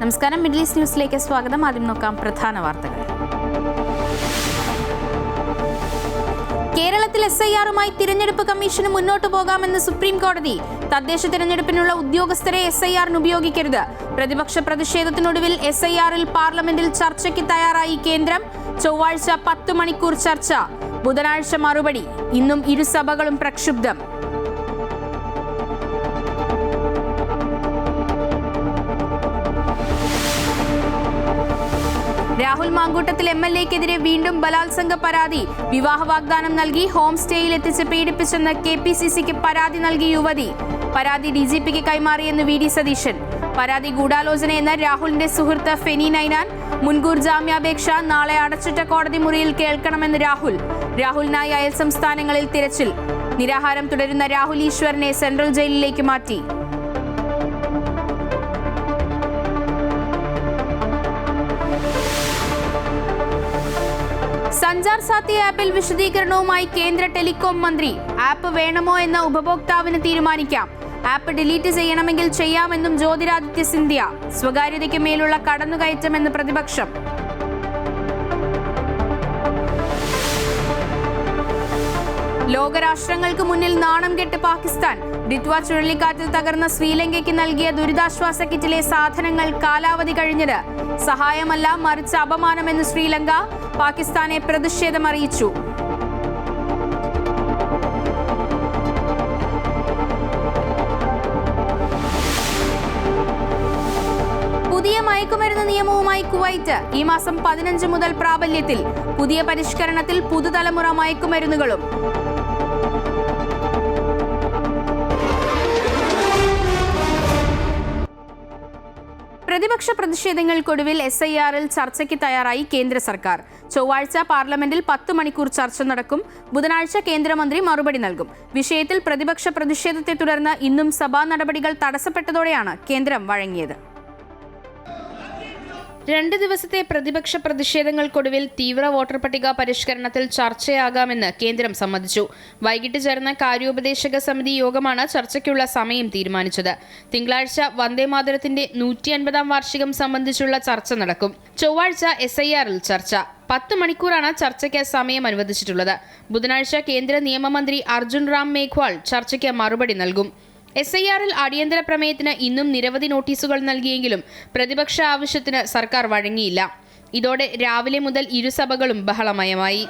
നമസ്കാരം, middle east ന്യൂസിലേക്ക് സ്വാഗതം. ആദ്യം നോക്കാം പ്രധാന വാർത്തകൾ. കേരളത്തിൽ SIR-മായി തിരഞ്ഞെടുപ്പ് കമ്മീഷന് മുന്നോട്ടു പോകാമെന്ന് സുപ്രീം കോടതി. തദ്ദേശ തിരഞ്ഞെടുപ്പിനുള്ള ഉദ്യോഗസ്ഥരെ SIR-ന് ഉപയോഗിക്കരുത്. പ്രതിപക്ഷ പ്രതിഷേധത്തിനൊടുവിൽ SIR-ൽ പാർലമെന്റിൽ ചർച്ചയ്ക്ക് തയ്യാറായി കേന്ദ്രം. ചൊവ്വാഴ്ച 10 മണിക്കൂർ ചർച്ച, ബുധനാഴ്ച മറുപടി. ഇന്നും ഇരുസഭകളും പ്രക്ഷുബ്ധം. രാഹുൽ മാങ്കൂട്ടത്തിൽ MLA-ക്കെതിരെ വീണ്ടും ബലാത്സംഗ പരാതി. വിവാഹ വാഗ്ദാനം നൽകി ഹോം സ്റ്റേയിൽ എത്തിച്ച് പീഡിപ്പിച്ചെന്ന് KPCC-ക്ക് പരാതി നൽകി യുവതി. പരാതി DGP-ക്ക് കൈമാറിയെന്ന് VD സതീശൻ. പരാതി ഗൂഢാലോചനയെന്ന് രാഹുലിന്റെ സുഹൃത്ത് ഫെനി നൈനാൻ. മുൻകൂർ ജാമ്യാപേക്ഷ നാളെ അടച്ചിട്ട കോടതി മുറിയിൽ കേൾക്കണമെന്ന് രാഹുലിനായി അയൽ സംസ്ഥാനങ്ങളിൽ തിരച്ചിൽ. നിരാഹാരം തുടരുന്ന രാഹുൽ ഈശ്വറിനെ സെൻട്രൽ ജയിലിലേക്ക് മാറ്റി. സഞ്ചാർ സാത്തി ആപ്പിൽ വിശദീകരണവുമായി കേന്ദ്ര ടെലികോം മന്ത്രി. ആപ്പ് വേണമോ എന്ന് ഉപഭോക്താവിന് തീരുമാനിക്കാം. ആപ്പ് ഡിലീറ്റ് ചെയ്യണമെങ്കിൽ ചെയ്യാമെന്നും ജ്യോതിരാദിത്യ സിന്ധ്യ. സ്വകാര്യതയ്ക്ക് മേലുള്ള കടന്നുകയറ്റമെന്ന് പ്രതിപക്ഷം. ലോകരാഷ്ട്രങ്ങൾക്ക് മുന്നിൽ നാണം കെട്ട് പാകിസ്ഥാൻ. ഡിറ്റ്വ ചുഴലിക്കാറ്റിൽ തകർന്ന ശ്രീലങ്കയ്ക്ക് നൽകിയ ദുരിതാശ്വാസ കിറ്റിലെ സാധനങ്ങൾ കാലാവധി കഴിഞ്ഞത്. സഹായമല്ല, മറിച്ച് അപമാനമെന്ന് ശ്രീലങ്ക. പാകിസ്ഥാനെ പ്രതിഷേധമറിയിച്ചു. പുതിയ മയക്കുമരുന്ന് നിയമവുമായി കുവൈറ്റ്. ഈ മാസം 15 മുതൽ പ്രാബല്യത്തിൽ. പുതിയ പരിഷ്കരണത്തിൽ പുതുതലമുറ മയക്കുമരുന്നുകളും. പ്രതിപക്ഷ പ്രതിഷേധങ്ങൾക്കൊടുവിൽ SIR-ൽ ചർച്ചയ്ക്ക് തയ്യാറായി കേന്ദ്ര സർക്കാർ. ചൊവ്വാഴ്ച പാർലമെന്റിൽ 10 മണിക്കൂർ ചർച്ച നടക്കും. ബുധനാഴ്ച കേന്ദ്രമന്ത്രി മറുപടി നൽകും. വിഷയത്തിൽ പ്രതിപക്ഷ പ്രതിഷേധത്തെ തുടർന്ന് ഇന്നും സഭാ നടപടികൾ തടസ്സപ്പെട്ടതോടെയാണ് കേന്ദ്രം വഴങ്ങിയത്. 2 ദിവസത്തെ പ്രതിപക്ഷ പ്രതിഷേധങ്ങൾക്കൊടുവിൽ തീവ്ര വോട്ടർ പട്ടിക പരിഷ്കരണത്തിൽ ചർച്ചയാകാമെന്ന് കേന്ദ്രം സമ്മതിച്ചു. വൈകിട്ട് ചേർന്ന കാര്യോപദേശക സമിതി യോഗമാണ് ചർച്ചയ്ക്കുള്ള സമയം തീരുമാനിച്ചത്. തിങ്കളാഴ്ച വന്ദേമാതരത്തിന്റെ 150-ാം വാർഷികം സംബന്ധിച്ചുള്ള ചർച്ച നടക്കും. ചൊവ്വാഴ്ച SIR-ൽ ചർച്ച. 10 മണിക്കൂറാണ് ചർച്ചയ്ക്ക് സമയം അനുവദിച്ചിട്ടുള്ളത്. ബുധനാഴ്ച കേന്ദ്ര നിയമമന്ത്രി അർജുൻ റാം മേഘ്വാൾ ചർച്ചയ്ക്ക് മറുപടി നൽകും. SIR-ൽ അടിയന്തര പ്രമേയത്തിന് ഇന്നും നിരവധി നോട്ടീസുകൾ നൽകിയെങ്കിലും പ്രതിപക്ഷ ആവശ്യത്തിന് സർക്കാർ വഴങ്ങിയില്ല. ഇതോടെ രാവിലെ മുതൽ ഇരുസഭകളും ബഹളമയമായി.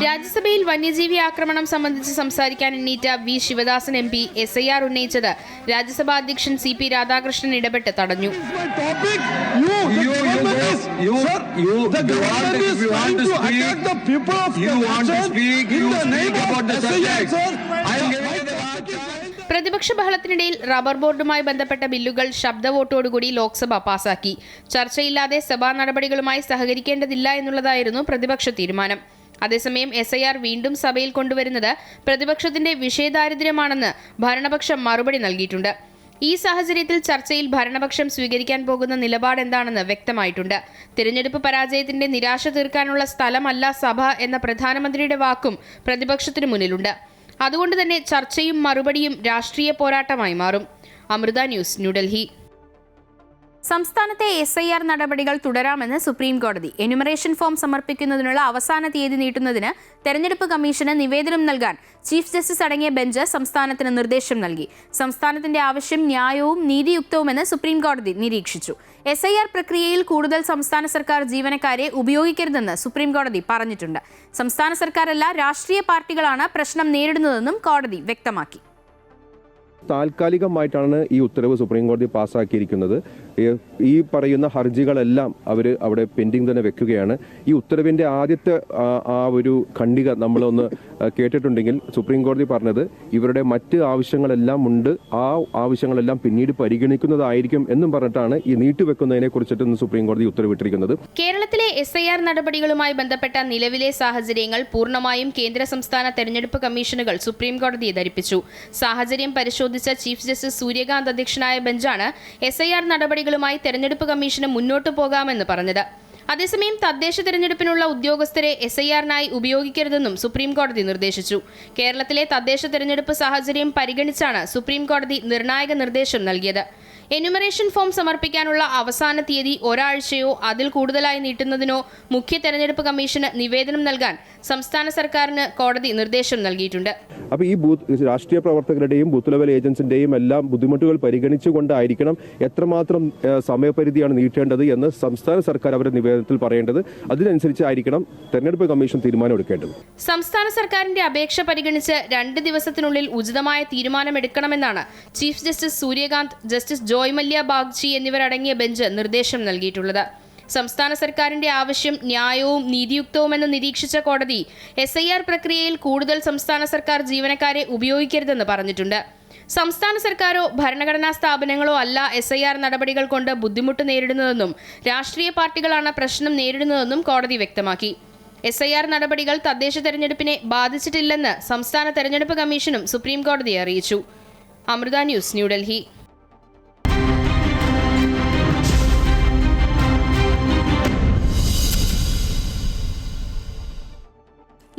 രാജ്യസഭയിൽ വന്യജീവി ആക്രമണം സംബന്ധിച്ച് സംസാരിക്കാൻ എണ്ണീറ്റ V. ശിവദാസൻ MP SIR ഉന്നയിച്ചത് രാജ്യസഭാ അധ്യക്ഷൻ CP രാധാകൃഷ്ണൻ ഇടപെട്ട് തടഞ്ഞു. പ്രതിപക്ഷ ബഹളത്തിനിടയിൽ റബ്ബർ ബോർഡുമായി ബന്ധപ്പെട്ട ബില്ലുകൾ ശബ്ദവോട്ടോടുകൂടി ലോക്സഭ പാസാക്കി. ചർച്ചയില്ലാതെ സഭാ നടപടികളുമായി സഹകരിക്കേണ്ടതില്ല എന്നുള്ളതായിരുന്നു പ്രതിപക്ഷ തീരുമാനം. അതേസമയം SIR വീണ്ടും സഭയിൽ കൊണ്ടുവരുന്നത് പ്രതിപക്ഷത്തിന്റെ വിഷയദാരിദ്ര്യമാണെന്ന് ഭരണപക്ഷം മറുപടി നൽകിയിട്ടുണ്ട്. ഈ സാഹചര്യത്തിൽ ചർച്ചയിൽ ഭരണപക്ഷം സ്വീകരിക്കാൻ പോകുന്ന നിലപാട് എന്താണെന്ന് വ്യക്തമായിട്ടുണ്ട്. തിരഞ്ഞെടുപ്പ് പരാജയത്തിന്റെ നിരാശ തീർക്കാനുള്ള സ്ഥലമല്ല സഭ എന്ന പ്രധാനമന്ത്രിയുടെ വാക്കും പ്രതിപക്ഷത്തിനു മുന്നിലുണ്ട്. അതുകൊണ്ട് തന്നെ ചർച്ചയും മറുപടിയും രാഷ്ട്രീയ പോരാട്ടമായി മാറും. അമൃത ന്യൂസ്, ന്യൂഡൽഹി. സംസ്ഥാനത്തെ SIR നടപടികൾ തുടരാമെന്ന് സുപ്രീം കോടതി. എന്യൂമറേഷൻ ഫോം സമർപ്പിക്കുന്നതിനുള്ള അവസാന തീയതി നീട്ടുന്നതിന് തെരഞ്ഞെടുപ്പ് കമ്മീഷന് നിവേദനം നൽകാൻ ചീഫ് ജസ്റ്റിസ് അടങ്ങിയ ബെഞ്ച് സംസ്ഥാനത്തിന് നിർദ്ദേശം നൽകി. സംസ്ഥാനത്തിന്റെ ആവശ്യം ന്യായവും നീതിയുക്തവുമെന്ന് സുപ്രീം കോടതി നിരീക്ഷിച്ചു. SIR പ്രക്രിയയിൽ കൂടുതൽ സംസ്ഥാന സർക്കാർ ജീവനക്കാരെ ഉപയോഗിക്കരുതെന്ന് സുപ്രീം കോടതി പറഞ്ഞിട്ടുണ്ട്. സംസ്ഥാന സർക്കാരല്ല, രാഷ്ട്രീയ പാർട്ടികളാണ് പ്രശ്നം നേരിടുന്നതെന്നും കോടതി വ്യക്തമാക്കി. താൽക്കാലികമായിട്ടാണ് ഈ ഉത്തരവ് സുപ്രീം കോടതി പാസ്സാക്കിയിരിക്കുന്നത്. ഈ പറയുന്ന ഹർജികളെല്ലാം അവർ അവിടെ പെൻഡിങ് തന്നെ വെക്കുകയാണ്. ഈ ഉത്തരവിൻ്റെ ആദ്യത്തെ ആ ഒരു ഖണ്ഡിക നമ്മളൊന്ന് കേട്ടിട്ടുണ്ടെങ്കിൽ സുപ്രീം കോടതി പറഞ്ഞത് ഇവരുടെ മറ്റ് ആവശ്യങ്ങളെല്ലാം ഉണ്ട്, ആ ആവശ്യങ്ങളെല്ലാം പിന്നീട് പരിഗണിക്കുന്നതായിരിക്കും എന്നും പറഞ്ഞിട്ടാണ് ഈ നീട്ടിവെക്കുന്നതിനെ കുറിച്ചിട്ട് സുപ്രീം കോടതി ഉത്തരവിട്ടിരിക്കുന്നത്. കേരളത്തിലെ SIR നടപടികളുമായി ബന്ധപ്പെട്ട നിലവിലെ സാഹചര്യങ്ങൾ പൂർണ്ണമായും കേന്ദ്ര സംസ്ഥാന തെരഞ്ഞെടുപ്പ് കമ്മീഷനുകൾ സുപ്രീം കോടതിയെ ധരിപ്പിച്ചു. സാഹചര്യം പരിശോധിച്ച് പരിശോധിച്ച ചീഫ് ജസ്റ്റിസ് സൂര്യകാന്ത് അധ്യക്ഷനായ ബെഞ്ചാണ് SIR നടപടികളുമായി തെരഞ്ഞെടുപ്പ് കമ്മീഷന് മുന്നോട്ടു പോകാമെന്ന് പറഞ്ഞത്. അതേസമയം തദ്ദേശ തെരഞ്ഞെടുപ്പിനുള്ള ഉദ്യോഗസ്ഥരെ SIR-നായി ഉപയോഗിക്കരുതെന്നും സുപ്രീംകോടതി നിർദ്ദേശിച്ചു. കേരളത്തിലെ തദ്ദേശ തെരഞ്ഞെടുപ്പ് സാഹചര്യം പരിഗണിച്ചാണ് സുപ്രീംകോടതി നിർണായക നിർദ്ദേശം നൽകിയത്. എന്യൂമറേഷൻ ഫോം സമർപ്പിക്കാനുള്ള അവസാന തീയതി ഒരാഴ്ചയോ അതിൽ കൂടുതലായി നീട്ടുന്നതിനോ മുഖ്യ തെരഞ്ഞെടുപ്പ് കമ്മീഷന് നിവേദനം നൽകാൻ സംസ്ഥാന സർക്കാരിന് കോടതി നിർദ്ദേശം നൽകിയിട്ടുണ്ട്. അപ്പോൾ ഈ രാഷ്ട്രീയ പ്രവർത്തകരുടെയും ബൂത്ത് ലെവൽ ഏജൻസിന്റെയും എല്ലാം ബുദ്ധിമുട്ടുകൾ പരിഗണിച്ചുകൊണ്ടായിരിക്കണം എത്രമാത്രം സമയപരിധിയാണ് നീട്ടേണ്ടത് എന്ന് സംസ്ഥാന സർക്കാർ അവരുടെ നിവേദനത്തിൽ പറയേണ്ടത്. അതിനനുസരിച്ചായിരിക്കണം തെരഞ്ഞെടുപ്പ് കമ്മീഷൻ തീരുമാനമെടുക്കേണ്ടത്. സംസ്ഥാന സർക്കാരിന്റെ അപേക്ഷ പരിഗണിച്ച് 2 ദിവസത്തിനുള്ളിൽ ഉചിതമായ തീരുമാനമെടുക്കണമെന്നാണ് chief justice Surya Kant, justice Joymalya Bagchi എന്നിവരടങ്ങിയ ബെഞ്ച് നിർദ്ദേശം നൽകിയിട്ടുള്ളത്. സംസ്ഥാന സർക്കാരിന്റെ ആവശ്യം ന്യായവും നീതിയുക്തവുമെന്ന് നിരീക്ഷിച്ച കോടതി SIR പ്രക്രിയയിൽ കൂടുതൽ സംസ്ഥാന സർക്കാർ ജീവനക്കാരെ ഉപയോഗിക്കരുതെന്ന് പറഞ്ഞിട്ടുണ്ട്. സംസ്ഥാന സർക്കാരോ ഭരണഘടനാ സ്ഥാപനങ്ങളോ അല്ല SIR നടപടികൾ കൊണ്ട് ബുദ്ധിമുട്ട് നേരിടുന്നതെന്നും രാഷ്ട്രീയ പാർട്ടികളാണ് പ്രശ്നം നേരിടുന്നതെന്നും കോടതി വ്യക്തമാക്കി. SIR നടപടികൾ തദ്ദേശ തെരഞ്ഞെടുപ്പിനെ ബാധിച്ചിട്ടില്ലെന്ന് സംസ്ഥാന തെരഞ്ഞെടുപ്പ് കമ്മീഷനും സുപ്രീംകോടതിയെ അറിയിച്ചു. അമൃത ന്യൂസ്, ന്യൂഡൽഹി.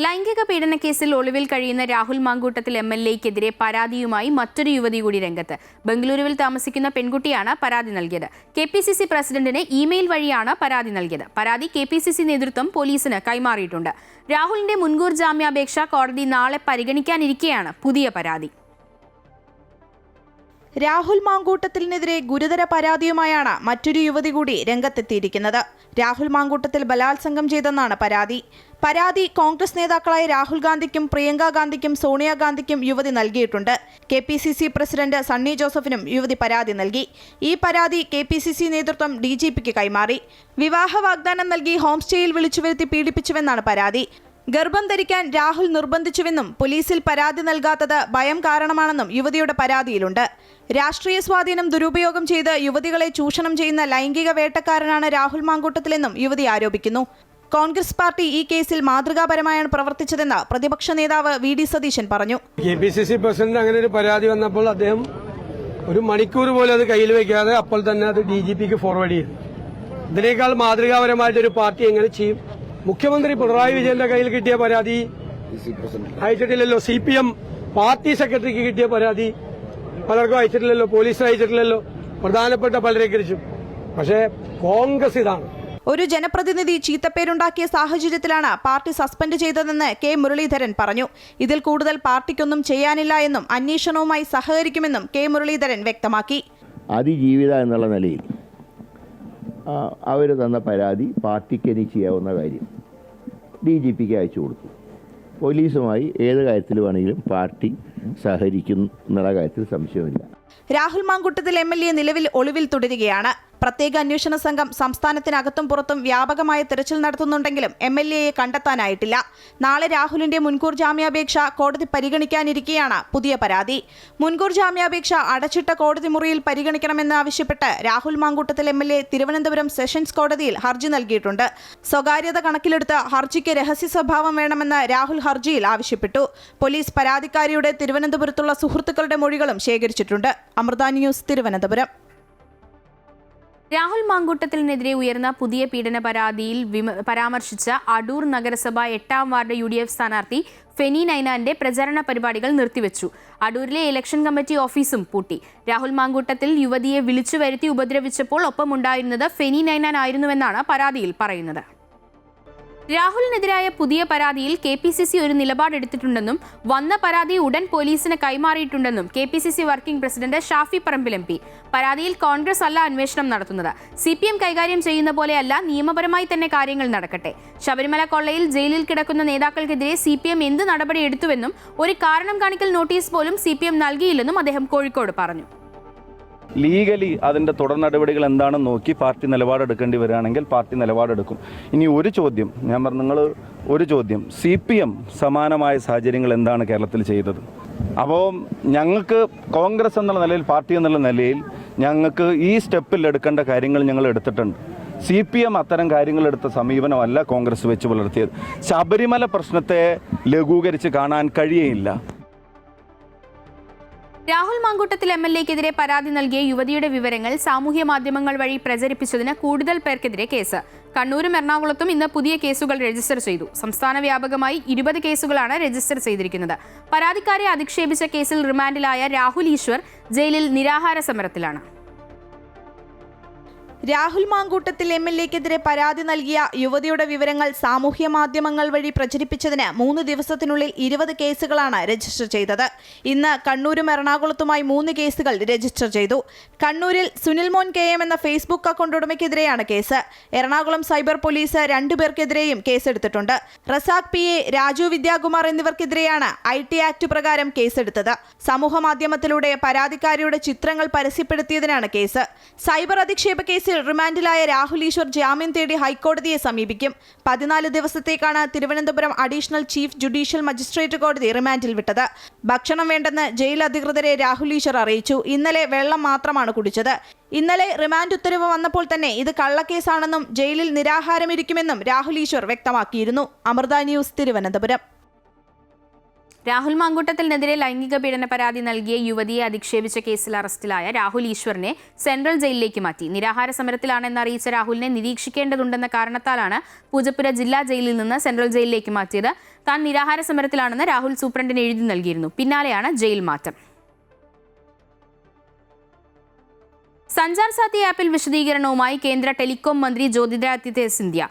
ലൈംഗിക പീഡന കേസിൽ ഒളിവിൽ കഴിയുന്ന രാഹുൽ മാങ്കൂട്ടത്തിൽ MLA-ക്കെതിരെ പരാതിയുമായി മറ്റൊരു യുവതി കൂടി രംഗത്ത്. ബംഗളൂരുവിൽ താമസിക്കുന്ന പെൺകുട്ടിയാണ് പരാതി നൽകിയത്. KPCC പ്രസിഡന്റിന് ഇമെയിൽ വഴിയാണ് പരാതി നൽകിയത്. പരാതി KPCC നേതൃത്വം പോലീസിന് കൈമാറിയിട്ടുണ്ട്. രാഹുലിന്റെ മുൻകൂർ ജാമ്യാപേക്ഷ കോടതി നാളെ പരിഗണിക്കാനിരിക്കെയാണ് പുതിയ പരാതി. രാഹുൽ മാങ്കൂട്ടത്തിനെതിരെ ഗുരുതര പരാതിയുമായാണ് മറ്റൊരു യുവതി കൂടി രംഗത്തെത്തിയിരിക്കുന്നത്. രാഹുൽ മാങ്കൂട്ടത്തിൽ ബലാത്സംഗം ചെയ്തെന്നാണ് പരാതി കോൺഗ്രസ് നേതാക്കളായ രാഹുൽ ഗാന്ധിക്കും പ്രിയങ്ക ഗാന്ധിക്കും സോണിയാഗാന്ധിക്കും യുവതി നൽകിയിട്ടുണ്ട്. KPCC പ്രസിഡന്റ് സണ്ണി ജോസഫിനും യുവതി പരാതി നൽകി. ഈ പരാതി KPCC നേതൃത്വം DGPക്ക് കൈമാറി. വിവാഹ വാഗ്ദാനം നൽകി ഹോം സ്റ്റേയിൽ വിളിച്ചുവരുത്തി പീഡിപ്പിച്ചുവെന്നാണ് പരാതി. ഗർഭം ധരിക്കാൻ രാഹുൽ നിർബന്ധിച്ചുവെന്നും പോലീസിൽ പരാതി നൽകാത്തത് ഭയം കാരണമാണെന്നും യുവതിയുടെ പരാതിയിലുണ്ട്. രാഷ്ട്രീയ സ്വാധീനം ദുരുപയോഗം ചെയ്ത് യുവതികളെ ചൂഷണം ചെയ്യുന്ന ലൈംഗിക വേട്ടക്കാരനാണ് രാഹുൽ മാങ്കൂട്ടത്തിലെന്നും യുവതി ആരോപിക്കുന്നു. കോൺഗ്രസ് പാർട്ടി ഈ കേസിൽ മാതൃകാപരമായാണ് പ്രവർത്തിച്ചതെന്ന് പ്രതിപക്ഷ നേതാവ് VD സതീശൻ പറഞ്ഞു. KPCC പ്രസിഡന്റ് അങ്ങനെ ഒരു പരാതി വന്നപ്പോൾ അദ്ദേഹം ഒരു മണിക്കൂർ പോലും അത് കയ്യിൽ വെക്കാതെ അപ്പോൾ തന്നെ അത് DGPക്ക് ഫോർവേഡ് ചെയ്തു. ഇതിനേക്കാൾ മാതൃകാപരമായിട്ടൊരു പാർട്ടി എങ്ങനെ ചെയ്യും? മുഖ്യമന്ത്രി പിണറായി വിജയന്റെ കയ്യിൽ കിട്ടിയ പരാതി അയച്ചിട്ടില്ലല്ലോ. CPM പാർട്ടി സെക്രട്ടറിക്ക് കിട്ടിയ പരാതി പലർക്കും അയച്ചിട്ടില്ലല്ലോ. പോലീസിന് അയച്ചിട്ടില്ലല്ലോ. പ്രധാനപ്പെട്ട പലരെ കുറിച്ചും. പക്ഷേ കോൺഗ്രസ് ഇതാണ്. ഒരു ജനപ്രതിനിധി ചീത്തപ്പേരുണ്ടാക്കിയ സാഹചര്യത്തിലാണ് പാർട്ടി സസ്പെൻഡ് ചെയ്തതെന്ന് K മുരളീധരൻ പറഞ്ഞു. ഇതിൽ കൂടുതൽ പാർട്ടിക്കൊന്നും ചെയ്യാനില്ല എന്നും അന്വേഷണവുമായി സഹകരിക്കുമെന്നും K മുരളീധരൻ വ്യക്തമാക്കി. അതിജീവിത എന്നുള്ള നിലയിൽ അവർ തന്ന പരാതി പാർട്ടിക്ക് ഇനി ചെയ്യാവുന്ന കാര്യം DGPക്ക് അയച്ചു കൊടുത്തു. പോലീസുമായി ഏത് കാര്യത്തിൽ വേണമെങ്കിലും പാർട്ടി സഹകരിക്കുന്ന കാര്യത്തിൽ സംശയമില്ല. രാഹുൽ മാങ്കൂട്ടത്തിൽ MLA നിലവിൽ ഒളിവിൽ തുടരുകയാണ്. പ്രത്യേക അന്വേഷണ സംഘം സംസ്ഥാനത്തിനകത്തും പുറത്തും വ്യാപകമായ തെരച്ചിൽ നടത്തുന്നുണ്ടെങ്കിലും MLA-യെ കണ്ടെത്താനായിട്ടില്ല. നാളെ രാഹുലിന്റെ മുൻകൂർ ജാമ്യാപേക്ഷ കോടതി പരിഗണിക്കാനിരിക്കെയാണ് പുതിയ പരാതി. മുൻകൂർ ജാമ്യാപേക്ഷ അടച്ചിട്ട കോടതി മുറിയിൽ പരിഗണിക്കണമെന്നാവശ്യപ്പെട്ട് രാഹുൽ മാങ്കൂട്ടത്തിൽ MLA തിരുവനന്തപുരം സെഷൻസ് കോടതിയിൽ ഹർജി നൽകിയിട്ടുണ്ട്. സ്വകാര്യത കണക്കിലെടുത്ത് ഹർജിക്ക് രഹസ്യ സ്വഭാവം വേണമെന്ന് രാഹുൽ ഹർജിയിൽ ആവശ്യപ്പെട്ടു. പോലീസ് പരാതിക്കാരിയുടെ തിരുവനന്തപുരത്തുള്ള സുഹൃത്തുക്കളുടെ മൊഴികളും ശേഖരിച്ചിട്ടുണ്ട്. അമൃത ന്യൂസ്, തിരുവനന്തപുരം. രാഹുൽ മാങ്കൂട്ടത്തിനെതിരെ ഉയർന്ന പുതിയ പീഡന പരാതിയിൽ പരാമർശിച്ച അടൂർ നഗരസഭ 8ാം വാർഡ് UDF സ്ഥാനാർത്ഥി ഫെനി നൈനാന്റെ പ്രചരണ പരിപാടികൾ നിർത്തിവെച്ചു. അടൂരിലെ ഇലക്ഷൻ കമ്മിറ്റി ഓഫീസും പൂട്ടി. രാഹുൽ മാങ്കൂട്ടത്തിൽ യുവതിയെ വിളിച്ചു വരുത്തി ഉപദ്രവിച്ചപ്പോൾ ഒപ്പമുണ്ടായിരുന്നത് ഫെനി നൈനാൻ ആയിരുന്നുവെന്നാണ് പരാതിയിൽ പറയുന്നത്. രാഹുലിനെതിരായ പുതിയ പരാതിയിൽ KPCC ഒരു നിലപാടെടുത്തിട്ടുണ്ടെന്നും വന്ന പരാതി ഉടൻ പോലീസിന് കൈമാറിയിട്ടുണ്ടെന്നും KPCC working president Shafi Parambil MP. പരാതിയിൽ കോൺഗ്രസ് അല്ല അന്വേഷണം നടത്തുന്നത്. CPM കൈകാര്യം ചെയ്യുന്ന പോലെയല്ല, നിയമപരമായി തന്നെ കാര്യങ്ങൾ നടക്കട്ടെ. ശബരിമല കൊള്ളയിൽ ജയിലിൽ കിടക്കുന്ന നേതാക്കൾക്കെതിരെ CPM എന്ത് നടപടി എടുത്തുവെന്നും ഒരു കാരണം കാണിക്കൽ നോട്ടീസ് പോലും CPM നൽകിയില്ലെന്നും അദ്ദേഹം കോഴിക്കോട് പറഞ്ഞു. ലീഗലി അതിൻ്റെ തുടർ നടപടികൾ എന്താണെന്ന് നോക്കി പാർട്ടി നിലപാടെടുക്കേണ്ടി വരികയാണെങ്കിൽ പാർട്ടി നിലപാടെടുക്കും. ഇനി ഒരു ചോദ്യം ഞാൻ പറഞ്ഞു, നിങ്ങൾ ഒരു ചോദ്യം, CPM സമാനമായ സാഹചര്യങ്ങൾ എന്താണ് കേരളത്തിൽ ചെയ്തത്? അപ്പോൾ ഞങ്ങൾക്ക് കോൺഗ്രസ് എന്നുള്ള നിലയിൽ, പാർട്ടി എന്നുള്ള നിലയിൽ ഞങ്ങൾക്ക് ഈ സ്റ്റെപ്പിൽ എടുക്കേണ്ട കാര്യങ്ങൾ ഞങ്ങൾ എടുത്തിട്ടുണ്ട്. CPM അത്തരം കാര്യങ്ങളെടുത്ത സമീപനമല്ല കോൺഗ്രസ് വെച്ച് പുലർത്തിയത്. ശബരിമല പ്രശ്നത്തെ ലഘൂകരിച്ച് കാണാൻ കഴിയയില്ല. രാഹുൽ മാങ്കൂട്ടത്തിൽ MLA-ക്കെതിരെ പരാതി നൽകിയ യുവതിയുടെ വിവരങ്ങൾ സാമൂഹ്യ മാധ്യമങ്ങൾ വഴി പ്രചരിപ്പിച്ചതിന് കൂടുതൽ പേർക്കെതിരെ കേസ്. കണ്ണൂരും എറണാകുളത്തും ഇന്ന് പുതിയ കേസുകൾ രജിസ്റ്റർ ചെയ്തു. സംസ്ഥാന വ്യാപകമായി 20 കേസുകളാണ് രജിസ്റ്റർ ചെയ്തിരിക്കുന്നത്. പരാതിക്കാരെ അധിക്ഷേപിച്ച കേസിൽ റിമാൻഡിലായ രാഹുൽ ഈശ്വർ ജയിലിൽ നിരാഹാര സമരത്തിലാണ്. രാഹുൽ മാങ്കൂട്ടത്തിൽ MLA-ക്കെതിരെ പരാതി നൽകിയ യുവതിയുടെ വിവരങ്ങൾ സാമൂഹ്യ മാധ്യമങ്ങൾ വഴി പ്രചരിപ്പിച്ചതിന് 3 ദിവസത്തിനുള്ളിൽ 20 കേസുകളാണ് രജിസ്റ്റർ ചെയ്തത്. ഇന്ന് കണ്ണൂരും എറണാകുളത്തുമായി 3 കേസുകൾ രജിസ്റ്റർ ചെയ്തു. കണ്ണൂരിൽ സുനിൽ മോൻ KM എന്ന ഫേസ്ബുക്ക് അക്കൗണ്ട് ഉടമയ്ക്കെതിരെയാണ് കേസ്. എറണാകുളം സൈബർ പോലീസ് 2 പേർക്കെതിരെയും കേസെടുത്തിട്ടുണ്ട്. റസാഖ് PA, രാജു വിദ്യാകുമാർ എന്നിവർക്കെതിരെയാണ് IT ആക്ട് പ്രകാരം കേസെടുത്തത്. സമൂഹ മാധ്യമത്തിലൂടെ പരാതിക്കാരിയുടെ ചിത്രങ്ങൾ പരസ്യപ്പെടുത്തിയതിനാണ് കേസ്. സൈബർ അധിക്ഷേപ കേസിൽ റിമാൻഡിലായ രാഹുൽ ഈശ്വർ ജാമ്യം തേടി ഹൈക്കോടതിയെ സമീപിക്കും. 14 ദിവസത്തേക്കാണ് Thiruvananthapuram additional chief judicial magistrate കോടതി റിമാൻഡിൽ വിട്ടത്. ഭക്ഷണം വേണ്ടെന്ന് ജയിൽ അധികൃതരെ രാഹുൽ ഈശ്വർ അറിയിച്ചു. ഇന്നലെ വെള്ളം മാത്രമാണ് കുടിച്ചത്. ഇന്നലെ റിമാൻഡ് ഉത്തരവ് വന്നപ്പോൾ തന്നെ ഇത് കള്ളക്കേസാണെന്നും ജയിലിൽ നിരാഹാരമിരിക്കുമെന്നും രാഹുൽ ഈശ്വർ വ്യക്തമാക്കിയിരുന്നു. അമൃത ന്യൂസ്, തിരുവനന്തപുരം. രാഹുൽ മാങ്കൂട്ടത്തിനെതിരെ ലൈംഗിക പീഡന പരാതി നൽകിയ യുവതിയെ അധിക്ഷേപിച്ച കേസിൽ അറസ്റ്റിലായ രാഹുൽ ഈശ്വറിനെ സെൻട്രൽ ജയിലിലേക്ക് മാറ്റി. നിരാഹാര സമരത്തിലാണെന്ന് അറിയിച്ച രാഹുലിനെ നിരീക്ഷിക്കേണ്ടതുണ്ടെന്ന കാരണത്താലാണ് പൂജപ്പുര ജില്ലാ ജയിലിൽ നിന്ന് സെൻട്രൽ ജയിലിലേക്ക് മാറ്റിയത്. താൻ നിരാഹാര സമരത്തിലാണെന്ന് രാഹുൽ സൂപ്രണ്ടിന് എഴുതി നൽകിയിരുന്നു. പിന്നാലെയാണ് ജയിൽ മാറ്റം. സഞ്ചാർ സാഥി ആപ്പിൽ വിശദീകരണവുമായി കേന്ദ്ര ടെലികോം മന്ത്രി ജ്യോതിരാദിത്യ സിന്ധ്യ.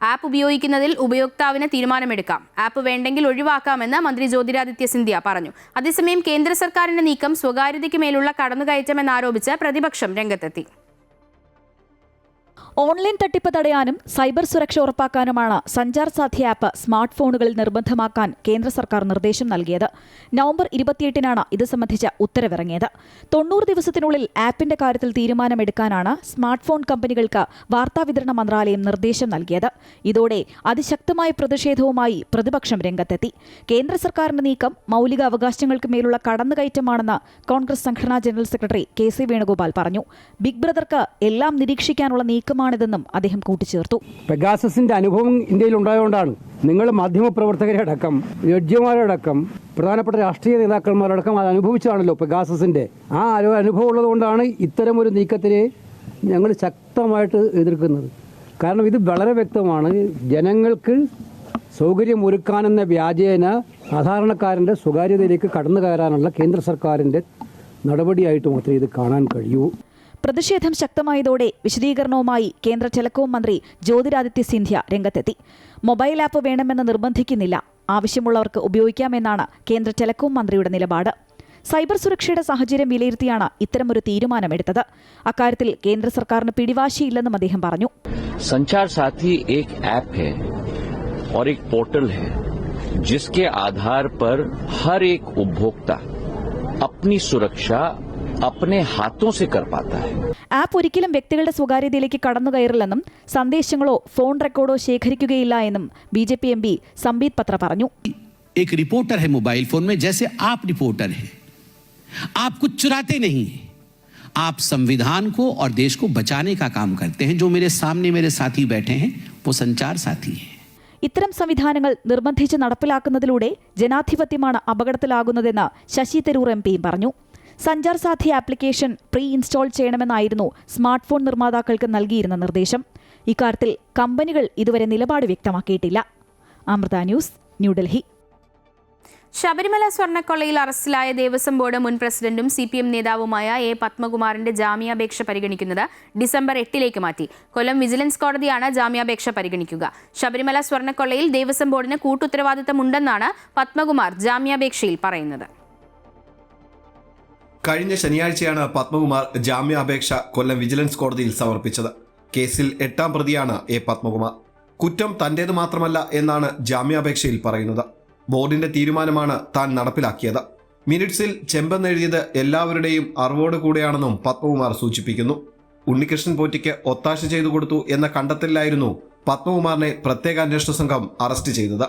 ആപ്പ് ഉപയോഗിക്കുന്നതിൽ ഉപയോക്താവിന് തീരുമാനമെടുക്കാം. ആപ്പ് വേണ്ടെങ്കിൽ ഒഴിവാക്കാമെന്ന് മന്ത്രി ജ്യോതിരാദിത്യ സിന്ധ്യ പറഞ്ഞു. അതേസമയം കേന്ദ്ര സർക്കാരിന്റെ നീക്കം സ്വകാര്യതയ്ക്ക് മേലുള്ള കടന്നുകയറ്റമെന്നാരോപിച്ച് പ്രതിപക്ഷം രംഗത്തെത്തി. ഓൺലൈൻ തട്ടിപ്പ് തടയാനും സൈബർ സുരക്ഷ ഉറപ്പാക്കാനുമാണ് സഞ്ചാർ സാഥി ആപ്പ് സ്മാർട്ട് ഫോണുകളിൽ നിർബന്ധമാക്കാൻ കേന്ദ്ര സർക്കാർ നിർദ്ദേശം നൽകിയത്. നവംബർ 28-നാണ് ഇത് സംബന്ധിച്ച ഉത്തരവിറങ്ങിയത്. 90 ദിവസത്തിനുള്ളിൽ ആപ്പിന്റെ കാര്യത്തിൽ തീരുമാനമെടുക്കാനാണ് സ്മാർട്ട് ഫോൺ കമ്പനികൾക്ക് വാർത്താവിതരണ മന്ത്രാലയം നിർദ്ദേശം നൽകിയത്. ഇതോടെ അതിശക്തമായ പ്രതിഷേധവുമായി പ്രതിപക്ഷം രംഗത്തെത്തി. കേന്ദ്ര സർക്കാരിന്റെ നീക്കം മൌലിക അവകാശങ്ങൾക്ക് മേലുള്ള കടന്നുകയറ്റമാണെന്ന് കോൺഗ്രസ് സംഘടനാ ജനറൽ സെക്രട്ടറി KC വേണുഗോപാൽ പറഞ്ഞു. ബിഗ് ബ്രദർക്ക് എല്ലാം നിരീക്ഷിക്കാനുള്ള നീക്കമാണിതെന്നും അദ്ദേഹം കൂട്ടിച്ചേർത്തു. പെഗാസസിന്റെ അനുഭവം ഇന്ത്യയിൽ ഉണ്ടായതുകൊണ്ടാണ് നിങ്ങൾ മാധ്യമപ്രവർത്തകരെ അടക്കം ജഡ്ജിമാരടക്കം പ്രധാനപ്പെട്ട രാഷ്ട്രീയ നേതാക്കന്മാരടക്കം അത് അനുഭവിച്ചതാണല്ലോ പെഗാസസിന്റെ. ആ അനുഭവം ഉള്ളതുകൊണ്ടാണ് ഇത്തരമൊരു നീക്കത്തിനെ ഞങ്ങൾ ശക്തമായിട്ട് എതിർക്കുന്നത്. കാരണം ഇത് വളരെ വ്യക്തമാണ്. ജനങ്ങൾക്ക് സൗകര്യമൊരുക്കാനെന്ന വ്യാജേന സാധാരണക്കാരൻ്റെ സ്വകാര്യതയിലേക്ക് കടന്നു കയറാനുള്ള കേന്ദ്ര സർക്കാരിൻ്റെ നടപടിയായിട്ട് മാത്രമേ ഇത് കാണാൻ കഴിയൂ. പ്രതിഷേധം ശക്തമായതോടെ വിശദീകരണവുമായി കേന്ദ്ര ടെലികോം മന്ത്രി ജ്യോതിരാദിത്യ സിന്ധ്യ രംഗത്തെത്തി. മൊബൈൽ ആപ്പ് വേണമെന്ന് നിർബന്ധിക്കുന്നില്ല, ആവശ്യമുള്ളവർക്ക് ഉപയോഗിക്കാമെന്നാണ് കേന്ദ്ര ടെലികോം മന്ത്രിയുടെ നിലപാട്. സൈബർ സുരക്ഷയുടെ സാഹചര്യം വിലയിരുത്തിയാണ് ഇത്തരമൊരു തീരുമാനമെടുത്തത്. അക്കാര്യത്തിൽ കേന്ദ്ര സർക്കാരിന് പിടിവാശിയില്ലെന്നും അദ്ദേഹം പറഞ്ഞു. संचार साथी एक ऐप है और एक पोर्टल है जिसके आधार पर हर एक उपभोक्ता अपनी सुरक्षा अपने हाथों से कर पाता है. ആപ്പ് ഒരിക്കലും വ്യക്തികളുടെ സ്വകാര്യതയിലേക്ക് കടന്നുകയറില്ലെന്നും സന്ദേശങ്ങളോ ഫോൺ റെക്കോർഡോ ശേഖരിക്കുകയില്ല എന്നും BJP MP സംബീത് പത്ര പറഞ്ഞു. एक रिपोर्टर है मोबाइल फोन में, जैसे आप रिपोर्टर हैं, आप कुछ चुराते नहीं हैं, आप संविधान को और देश को बचाने का काम करते हैं. जो मेरे सामने मेरे साथी बैठे हैं वो संचार साथी हैं. ഇത്തരം സംവിധാനങ്ങൾ നിർബന്ധിച്ച് നടപ്പിലാക്കുന്നതിലൂടെ ജനാധിപത്യമാണ് അപകടത്തിലാകുന്നതെന്ന് ശശി തരൂർ MP പറഞ്ഞു. Sanchar Saathi application pre install ചെയ്യണമെന്നായിരുന്നു സ്മാർട്ട് ഫോൺ നിർമ്മാതാക്കൾക്ക് നൽകിയിരുന്ന നിർദ്ദേശം. ഇക്കാര്യത്തിൽ കമ്പനികൾ ഇതുവരെ നിലപാട് വ്യക്തമാക്കിയിട്ടില്ല. അമൃത ന്യൂസ്, ന്യൂഡൽഹി. ശബരിമല സ്വർണ്ണക്കൊള്ളയിൽ അറസ്റ്റിലായ ദേവസ്വം ബോർഡ് മുൻ പ്രസിഡന്റും CPM നേതാവുമായ A. പത്മകുമാറിന്റെ ജാമ്യാപേക്ഷ പരിഗണിക്കുന്നത് ഡിസംബർ 8-ലേക്ക് മാറ്റി. കൊല്ലം വിജിലൻസ് കോടതിയാണ് ജാമ്യാപേക്ഷ പരിഗണിക്കുക. ശബരിമല സ്വർണ്ണക്കൊള്ളയിൽ ദേവസ്വം ബോർഡിന് കൂട്ടുത്തരവാദിത്തമുണ്ടെന്നാണ് പത്മകുമാർ ജാമ്യാപേക്ഷയിൽ പറയുന്നത്. കഴിഞ്ഞ ശനിയാഴ്ചയാണ് പത്മകുമാർ ജാമ്യാപേക്ഷ കൊല്ലം വിജിലൻസ് കോടതിയിൽ സമർപ്പിച്ചത്. കേസിൽ 8ാം പ്രതിയാണ് A. പത്മകുമാർ. കുറ്റം തന്റേത് മാത്രമല്ല എന്നാണ് ജാമ്യാപേക്ഷയിൽ പറയുന്നത്. ബോർഡിന്റെ തീരുമാനമാണ് താൻ നടപ്പിലാക്കിയത്. മിനിറ്റ്സിൽ ചെമ്പെന്നെഴുതിയത് എല്ലാവരുടെയും അറിവോടുകൂടെയാണെന്നും പത്മകുമാർ സൂചിപ്പിക്കുന്നു. ഉണ്ണികൃഷ്ണൻ പോറ്റിക്ക് ഒത്താശ ചെയ്തു കൊടുത്തു എന്ന കണ്ടെത്തലിലായിരുന്നു പത്മകുമാറിനെ പ്രത്യേക അന്വേഷണ സംഘം അറസ്റ്റ് ചെയ്തത്.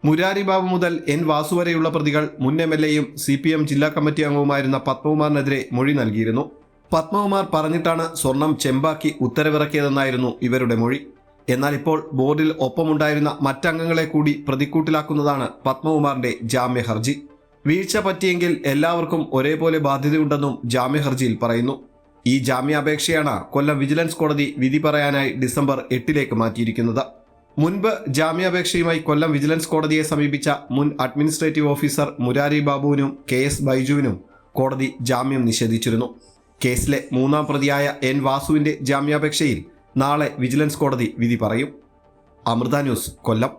മുരാരി ബാബു മുതൽ N. വാസു വരെയുള്ള പ്രതികൾ മുൻ MLA-യും CPM ജില്ലാ കമ്മിറ്റി അംഗവുമായിരുന്ന പത്മകുമാറിനെതിരെ മൊഴി നൽകിയിരുന്നു. പത്മകുമാർ പറഞ്ഞിട്ടാണ് സ്വർണം ചെമ്പാക്കി ഉത്തരവിറക്കിയതെന്നായിരുന്നു ഇവരുടെ മൊഴി. എന്നാൽ ഇപ്പോൾ ബോർഡിൽ ഒപ്പമുണ്ടായിരുന്ന മറ്റംഗങ്ങളെ കൂടി പ്രതിക്കൂട്ടിലാക്കുന്നതാണ് പത്മകുമാറിന്റെ ജാമ്യ ഹർജി. വീഴ്ച പറ്റിയെങ്കിൽ എല്ലാവർക്കും ഒരേപോലെ ബാധ്യതയുണ്ടെന്നും ജാമ്യ ഹർജിയിൽ പറയുന്നു. ഈ ജാമ്യാപേക്ഷയാണ് കൊല്ലം വിജിലൻസ് കോടതി വിധി പറയാനായി ഡിസംബർ 8 മാറ്റിയിരിക്കുന്നത്. മുൻപ് ജാമ്യാപേക്ഷയുമായി കൊല്ലം വിജിലൻസ് കോടതിയെ സമീപിച്ച മുൻ അഡ്മിനിസ്ട്രേറ്റീവ് ഓഫീസർ മുരാരി ബാബുവിനും KS ബൈജുവിനും കോടതി ജാമ്യം നിഷേധിച്ചിരുന്നു. കേസിലെ 3ാം പ്രതിയായ N വാസുവിന്റെ ജാമ്യാപേക്ഷയിൽ നാളെ വിജിലൻസ് കോടതി വിധി പറയും. അമൃത ന്യൂസ്, കൊല്ലം.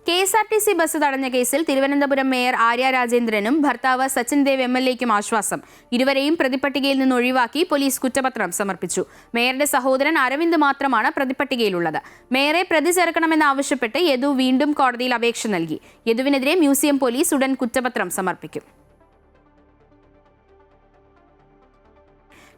KSRTC ബസ് തടഞ്ഞ കേസിൽ തിരുവനന്തപുരം മേയർ ആര്യ രാജേന്ദ്രനും ഭർത്താവ് സച്ചിൻ ദേവ് MLAയ്ക്കും ആശ്വാസം. ഇരുവരെയും പ്രതിപട്ടികയിൽ നിന്ന് ഒഴിവാക്കി പോലീസ് കുറ്റപത്രം സമർപ്പിച്ചു. മേയറുടെ സഹോദരൻ അരവിന്ദ് മാത്രമാണ് പ്രതിപട്ടികയിലുള്ളത്. മേയറെ പ്രതി ചേർക്കണമെന്നാവശ്യപ്പെട്ട് യദു വീണ്ടും കോടതിയിൽ അപേക്ഷ നൽകി. യദുവിനെതിരെ മ്യൂസിയം പോലീസ് ഉടൻ കുറ്റപത്രം സമർപ്പിക്കും.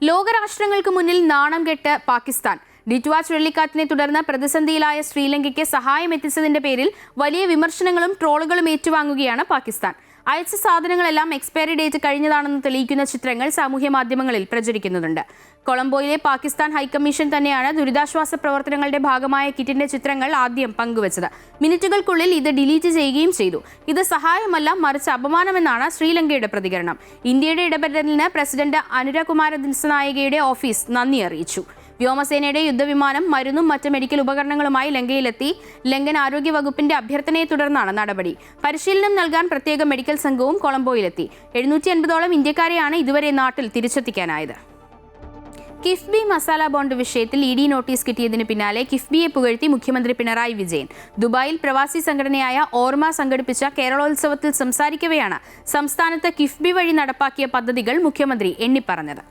ലോകരാഷ്ട്രങ്ങൾക്ക് മുന്നിൽ നാണം കെട്ട് പാകിസ്ഥാൻ. ഡിറ്റ്വ ചുഴലിക്കാറ്റിനെ തുടർന്ന് പ്രതിസന്ധിയിലായ ശ്രീലങ്കയ്ക്ക് സഹായം എത്തിച്ചതിന്റെ പേരിൽ വലിയ വിമർശനങ്ങളും ട്രോളുകളും ഏറ്റുവാങ്ങുകയാണ് പാകിസ്ഥാൻ. അയച്ച സാധനങ്ങളെല്ലാം എക്സ്പയറി ഡേറ്റ് കഴിഞ്ഞതാണെന്ന് തെളിയിക്കുന്ന ചിത്രങ്ങൾ സാമൂഹ്യ മാധ്യമങ്ങളിൽ പ്രചരിക്കുന്നുണ്ട്. കൊളംബോയിലെ പാകിസ്ഥാൻ ഹൈക്കമ്മീഷൻ തന്നെയാണ് ദുരിതാശ്വാസ പ്രവർത്തനങ്ങളുടെ ഭാഗമായ കിറ്റിന്റെ ചിത്രങ്ങൾ ആദ്യം പങ്കുവച്ചത്. മിനിറ്റുകൾക്കുള്ളിൽ ഇത് ഡിലീറ്റ് ചെയ്യുകയും ചെയ്തു. ഇത് സഹായമല്ല, മറിച്ച് അപമാനമെന്നാണ് ശ്രീലങ്കയുടെ പ്രതികരണം. ഇന്ത്യയുടെ ഇടപെടലിന് പ്രസിഡന്റ് അനുരകുമാര ദിസനായകയുടെ ഓഫീസ് നന്ദി അറിയിച്ചു. വ്യോമസേനയുടെ യുദ്ധവിമാനം മരുന്നും മറ്റ് മെഡിക്കൽ ഉപകരണങ്ങളുമായി ലങ്കയിലെത്തി. ലങ്കൻ ആരോഗ്യ വകുപ്പിന്റെ അഭ്യർത്ഥനയെ തുടർന്നാണ് നടപടി. പരിശീലനം നൽകാൻ പ്രത്യേക മെഡിക്കൽ സംഘവും കൊളംബോയിലെത്തി. 750ഓളം ഇന്ത്യക്കാരെയാണ് ഇതുവരെ നാട്ടിൽ തിരിച്ചെത്തിക്കാനായത്. കിഫ്ബി മസാല ബോണ്ട് വിഷയത്തിൽ ED നോട്ടീസ് കിട്ടിയതിന് പിന്നാലെ കിഫ്ബിയെ പുകഴ്ത്തി മുഖ്യമന്ത്രി പിണറായി വിജയൻ. ദുബായിൽ പ്രവാസി സംഘടനയായ ഓർമ്മ സംഘടിപ്പിച്ച കേരളോത്സവത്തിൽ സംസാരിക്കവെയാണ് സംസ്ഥാനത്ത് കിഫ്ബി വഴി നടപ്പാക്കിയ പദ്ധതികൾ മുഖ്യമന്ത്രി എണ്ണിപ്പറഞ്ഞത്.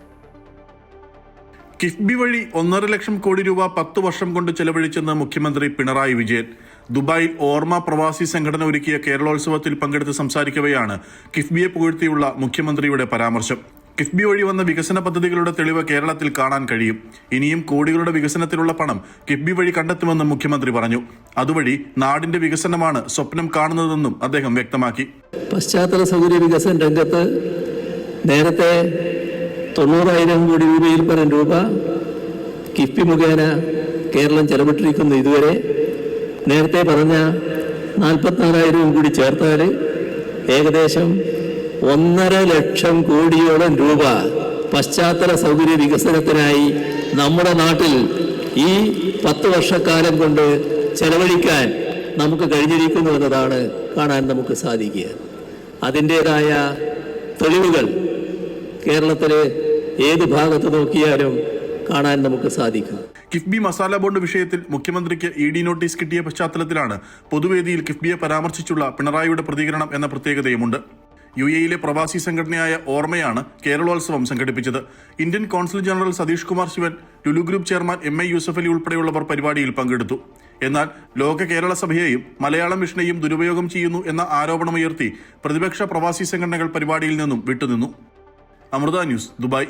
കിഫ്ബി വഴി 1.5 ലക്ഷം കോടി രൂപ 10 വർഷം കൊണ്ട് ചെലവഴിച്ചെന്ന് മുഖ്യമന്ത്രി പിണറായി വിജയൻ. ദുബായിൽ ഓർമ്മ പ്രവാസി സംഘടന ഒരുക്കിയ കേരളോത്സവത്തിൽ പങ്കെടുത്ത് സംസാരിക്കവെയാണ് കിഫ്ബിയെ പുകഴ്ത്തിയുള്ള മുഖ്യമന്ത്രിയുടെ പരാമർശം. കിഫ്ബി വഴി വന്ന വികസന പദ്ധതികളുടെ തെളിവ് കേരളത്തിൽ കാണാൻ കഴിയും. ഇനിയും കോടികളുടെ വികസനത്തിലുള്ള പണം കിഫ്ബി വഴി കണ്ടെത്തുമെന്നും മുഖ്യമന്ത്രി പറഞ്ഞു. അതുവഴി നാടിന്റെ വികസനമാണ് സ്വപ്നം കാണുന്നതെന്നും അദ്ദേഹം വ്യക്തമാക്കി. പശ്ചാത്തല സൗകര്യ വികസന രംഗത്ത് നേരത്തെ 90,000 കോടി രൂപയിൽ പരം രൂപ കിഫ്ബി മുഖേന കേരളം ചെലവിട്ടിരിക്കുന്നു. ഇതുവരെ നേരത്തെ പറഞ്ഞ 44,000 കൂടി ചേർത്താൽ ഏകദേശം 1.5 ലക്ഷം കോടിയോളം രൂപ പശ്ചാത്തല സൗകര്യ വികസനത്തിനായി നമ്മുടെ നാട്ടിൽ ഈ 10 വർഷക്കാലം കൊണ്ട് ചെലവഴിക്കാൻ നമുക്ക് കഴിഞ്ഞിരിക്കുന്നു എന്നതാണ് കാണാൻ നമുക്ക് സാധിക്കുക. അതിൻ്റേതായ തെളിവുകൾ കേരളത്തിലെ ഏത് ഭാഗത്ത് നോക്കിയാലും കാണാൻ നമുക്ക് സാധിക്കും. കിഫ്ബി മസാല ബോണ്ട് വിഷയത്തിൽ മുഖ്യമന്ത്രിക്ക് ED നോട്ടീസ് കിട്ടിയ പശ്ചാത്തലത്തിലാണ് പൊതുവേദിയിൽ കിഫ്ബിയെ പരാമർശിച്ചുള്ള പിണറായിയുടെ പ്രതികരണം എന്ന പ്രത്യേകതയുമുണ്ട്. UAE പ്രവാസി സംഘടനയായ ഓർമ്മയാണ് കേരളോത്സവം സംഘടിപ്പിച്ചത്. Indian consul general Satish Kumar Sivan, Lulu group chairman MI Yusuff Ali ഉൾപ്പെടെയുള്ളവർ പരിപാടിയിൽ പങ്കെടുത്തു. എന്നാൽ ലോക കേരള സഭയെയും മലയാളം മിഷനെയും ദുരുപയോഗം ചെയ്യുന്നു എന്ന ആരോപണമുയർത്തി പ്രതിപക്ഷ പ്രവാസി സംഘടനകൾ പരിപാടിയിൽ നിന്നും വിട്ടുനിന്നു. Amrita news, Dubai.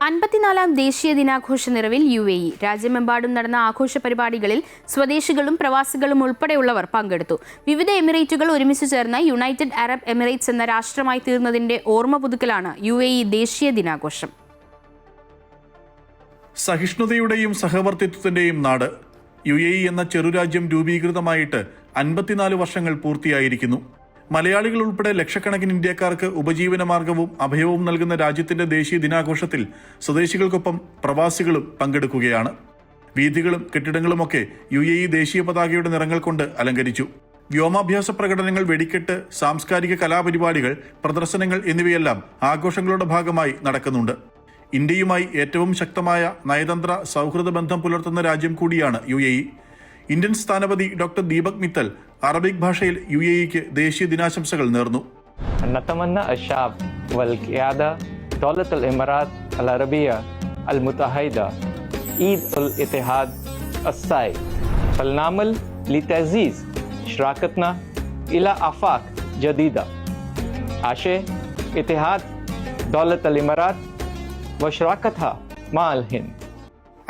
54ാം ദേശീയ ദിനാഘോഷ നിറവിൽ UAE. രാജ്യമെമ്പാടും നടന്ന ആഘോഷ പരിപാടികളിൽ സ്വദേശികളും പ്രവാസികളും ഉൾപ്പെടെയുള്ളവർ പങ്കെടുത്തു. വിവിധ എമിറേറ്റുകൾ ഒരുമിച്ച് ചേർന്ന് യുണൈറ്റഡ് അറബ് എമിറേറ്റ്സ് എന്ന രാഷ്ട്രമായി തീർന്നതിന്റെ ഓർമ്മ പുതുക്കലാണ് UAE ദേശീയ ദിനാഘോഷം. സഹിഷ്ണുതയുടെയും സഹവർത്തിത്വത്തിന്റെയും നാട് UAE എന്ന ചെറുരാജ്യം രൂപീകൃതമായിട്ട് 54 വർഷങ്ങൾ പൂർത്തിയായിരിക്കുന്നു. മലയാളികൾ ഉൾപ്പെടെ ലക്ഷക്കണക്കിന് ഇന്ത്യക്കാർക്ക് ഉപജീവനമാർഗവും അഭയവും നൽകുന്ന രാജ്യത്തിന്റെ ദേശീയ ദിനാഘോഷത്തിൽ സ്വദേശികൾക്കൊപ്പം പ്രവാസികളും പങ്കെടുക്കുകയാണ്. വീഥികളും കെട്ടിടങ്ങളുമൊക്കെ UAE ദേശീയ പതാകയുടെ നിറങ്ങൾ കൊണ്ട് അലങ്കരിച്ചു. വ്യോമാഭ്യാസ പ്രകടനങ്ങൾ, വെടിക്കെട്ട്, സാംസ്കാരിക കലാപരിപാടികൾ, പ്രദർശനങ്ങൾ എന്നിവയെല്ലാം ആഘോഷങ്ങളുടെ ഭാഗമായി നടക്കുന്നുണ്ട്. ഇന്ത്യയുമായി ഏറ്റവും ശക്തമായ നയതന്ത്ര സൗഹൃദ ബന്ധം പുലർത്തുന്ന രാജ്യം കൂടിയാണ് UAE. ഇന്ത്യൻ സ്ഥാനപതി ഡോക്ടർ ദീപക് മിത്തൽ അറബിക് ഭാഷയിൽ UAEക്ക് ദേശീയ ദിനാശംസകൾ നേർന്നു. نتمنى الشعب والقيادة دولة الإمارات العربية المتحدة عيد الاتحاد السعيد. فلنعمل لتعزيز شراكتنا إلى آفاق جديدة. عاش اتحاد دولة الإمارات وشراكتها مع الهند.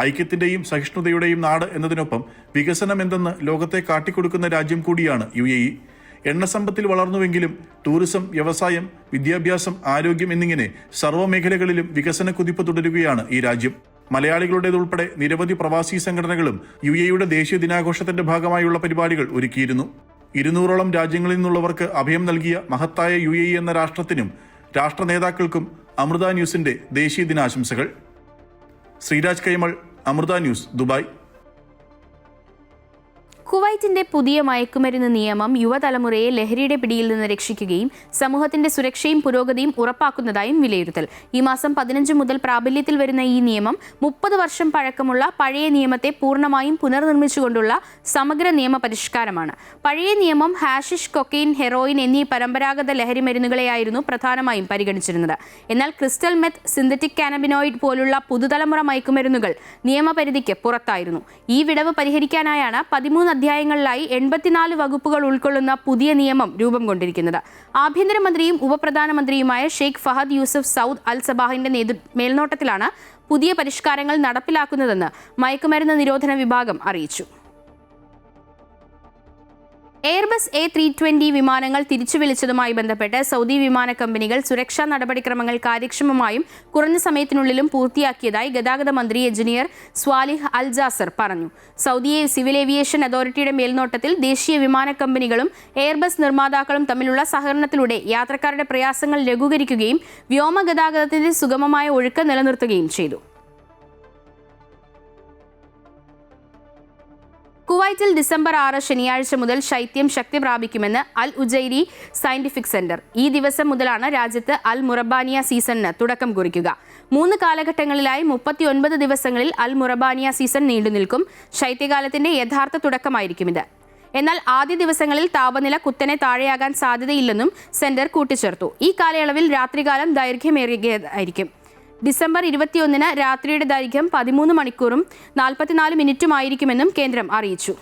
ഐക്യത്തിന്റെയും സഹിഷ്ണുതയുടെയും നാട് എന്നതിനൊപ്പം വികസനം എന്തെന്ന് ലോകത്തെ കാട്ടിക്കൊടുക്കുന്ന രാജ്യം കൂടിയാണ് UAE. എണ്ണസമ്പത്തിൽ വളർന്നുവെങ്കിലും ടൂറിസം, വ്യവസായം, വിദ്യാഭ്യാസം, ആരോഗ്യം എന്നിങ്ങനെ സർവ്വമേഖലകളിലും വികസന കുതിപ്പ് തുടരുകയാണ് ഈ രാജ്യം. മലയാളികളുടേതുൾപ്പെടെ നിരവധി പ്രവാസി സംഘടനകളും UAEയുടെ ദേശീയ ദിനാഘോഷത്തിന്റെ ഭാഗമായുള്ള പരിപാടികൾ ഒരുക്കിയിരുന്നു. 200ഓളം രാജ്യങ്ങളിൽ നിന്നുള്ളവർക്ക് അഭയം നൽകിയ മഹത്തായ UAE എന്ന രാഷ്ട്രത്തിനും രാഷ്ട്ര നേതാക്കൾക്കും അമൃത ന്യൂസിന്റെ ദേശീയ ദിനാശംസകൾ. Sreeraj Kaimal, Amrita news, Dubai. കുവൈറ്റിന്റെ പുതിയ മയക്കുമരുന്ന് നിയമം യുവതലമുറയെ ലഹരിയുടെ പിടിയിൽ നിന്ന് രക്ഷിക്കുകയും സമൂഹത്തിന്റെ സുരക്ഷയും പുരോഗതിയും ഉറപ്പാക്കുന്നതായും വിലയിരുത്തൽ. ഈ മാസം 15 മുതൽ പ്രാബല്യത്തിൽ വരുന്ന ഈ നിയമം 30 വർഷം പഴക്കമുള്ള പഴയ നിയമത്തെ പൂർണ്ണമായും പുനർനിർമ്മിച്ചുകൊണ്ടുള്ള സമഗ്ര നിയമ പരിഷ്കാരമാണ്. പഴയ നിയമം ഹാഷിഷ്, കൊക്കെയിൻ, ഹെറോയിൻ എന്നീ പരമ്പരാഗത ലഹരി മരുന്നുകളെയായിരുന്നു പ്രധാനമായും പരിഗണിച്ചിരുന്നത്. എന്നാൽ ക്രിസ്റ്റൽ മെത്ത്, സിന്തറ്റിക് കാനബിനോയിഡ് പോലുള്ള പുതുതലമുറ മയക്കുമരുന്നുകൾ നിയമപരിധിക്ക് പുറത്തായിരുന്നു. ഈ വിടവ് പരിഹരിക്കാനായാണ് 13 അധ്യായങ്ങളിലായി 84 വകുപ്പുകൾ ഉൾക്കൊള്ളുന്ന പുതിയ നിയമം രൂപം കൊണ്ടിരിക്കുന്നത്. ആഭ്യന്തരമന്ത്രിയും ഉപപ്രധാനമന്ത്രിയുമായ ഷെയ്ഖ് ഫഹദ് യൂസഫ് സൗദ് അൽ സബാഹിന്റെ മേൽനോട്ടത്തിലാണ് പുതിയ പരിഷ്കാരങ്ങൾ നടപ്പിലാക്കുന്നതെന്ന് മയക്കുമരുന്ന് നിരോധന വിഭാഗം അറിയിച്ചു. എയർബസ് A320 വിമാനങ്ങൾ തിരിച്ചു വിളിച്ചതുമായി ബന്ധപ്പെട്ട് സൗദി വിമാന കമ്പനികൾ സുരക്ഷാ നടപടിക്രമങ്ങൾ കാര്യക്ഷമമായും കുറഞ്ഞ സമയത്തിനുള്ളിലും പൂർത്തിയാക്കിയതായി ഗതാഗത മന്ത്രി എഞ്ചിനീയർ സ്വാലിഹ് അൽ ജാസർ പറഞ്ഞു. സൗദി സിവിൽ ഏവിയേഷൻ അതോറിറ്റിയുടെ മേൽനോട്ടത്തിൽ ദേശീയ വിമാന കമ്പനികളും എയർബസ് നിർമ്മാതാക്കളും തമ്മിലുള്ള സഹകരണത്തിലൂടെ യാത്രക്കാരുടെ പ്രയാസങ്ങൾ ലഘൂകരിക്കുകയും വ്യോമഗതാഗതത്തിന്റെ സുഗമമായ ഒഴുക്ക് നിലനിർത്തുകയും ചെയ്തു. കുവൈറ്റിൽ ഡിസംബർ 6 ശനിയാഴ്ച മുതൽ ശൈത്യം ശക്തി പ്രാപിക്കുമെന്ന് അൽ ഉജൈരി സയന്റിഫിക് സെന്റർ. ഈ ദിവസം മുതലാണ് രാജ്യത്ത് അൽ മുറബാനിയ സീസണിന് തുടക്കം കുറിക്കുക. 3 കാലഘട്ടങ്ങളിലായി 39 ദിവസങ്ങളിൽ അൽ മുറബാനിയ സീസൺ നീണ്ടുനിൽക്കും. ശൈത്യകാലത്തിന്റെ യഥാർത്ഥ തുടക്കമായിരിക്കും ഇത്. എന്നാൽ ആദ്യ ദിവസങ്ങളിൽ താപനില കുത്തനെ താഴെയാകാൻ സാധ്യതയില്ലെന്നും സെന്റർ കൂട്ടിച്ചേർത്തു. ഈ കാലയളവിൽ രാത്രികാലം ദൈർഘ്യമേറിയതായിരിക്കും. ഡിസംബർ 21 രാത്രിയുടെ ദൈർഘ്യം 13 മണിക്കൂറും 44 മിനിറ്റുമായിരിക്കുമെന്നും കേന്ദ്രം അറിയിച്ചു.